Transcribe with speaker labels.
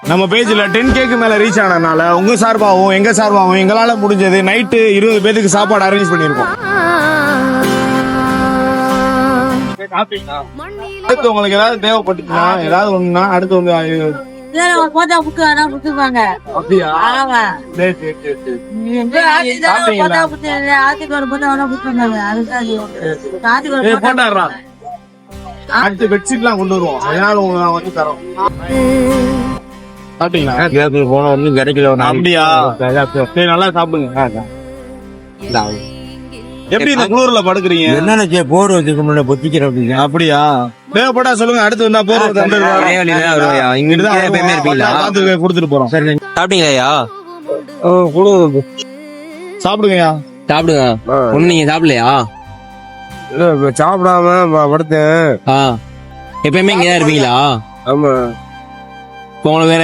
Speaker 1: நம்ம பேஜ்ல 10K மேல ரீச் ஆனதுனால உங்க சார்பாகவும் எங்க சார்பாகவும் எங்களால முடிஞ்சது நைட்டு 20 பேருக்கு சாப்பாடு அரேஞ்ச் பண்ணிருக்கோம். அடுத்து உங்களுக்கு ஏதாவது தேவைப்பட்டுச்சுன்னா ஏதாவது ஒண்ணுன்னா அடுத்து வந்து
Speaker 2: போட்டா புட்டு வேணா புட்டுப்பாங்க.
Speaker 1: அப்படியா?
Speaker 2: ஆமா.
Speaker 1: சரி சரி சரி சரி.
Speaker 2: போட்டா புட்டு ஆத்துக்கு ஒரு போட்டா வேணா புட்டுப்பாங்க. அதுக்காக
Speaker 1: போட்டாடுறா. அடுத்து பெட்ஷீட்லாம் கொண்டு வருவோம். அதனால உங்களுக்கு வந்து தரோம். சாப்பிட்டீங்களா?
Speaker 3: போன ஒன்னும் கிடைக்கல.
Speaker 1: அப்படியா? சரி நல்லா சாப்பிடுங்க. எப்படி இந்த குளூர்ல படுக்கிறீங்க?
Speaker 3: என்னென்ன போர் வச்சுக்க முடியல பொத்திக்கிற அப்படிங்க.
Speaker 1: அப்படியா? தேவைப்பட்டா சொல்லுங்க. அடுத்து வந்தா போற கொடுத்துட்டு போறோம்.
Speaker 3: சரி சாப்பிட்டீங்களா?
Speaker 1: சாப்பிடுங்கய்யா.
Speaker 3: சாப்பிடுங்க. ஒண்ணு நீங்க சாப்பிடலையா?
Speaker 4: சாப்பிடாம படுத்தேன்.
Speaker 3: எப்பயுமே இங்கதான் இருப்பீங்களா?
Speaker 4: ஆமா.
Speaker 3: இப்போ உங்களுக்கு வேற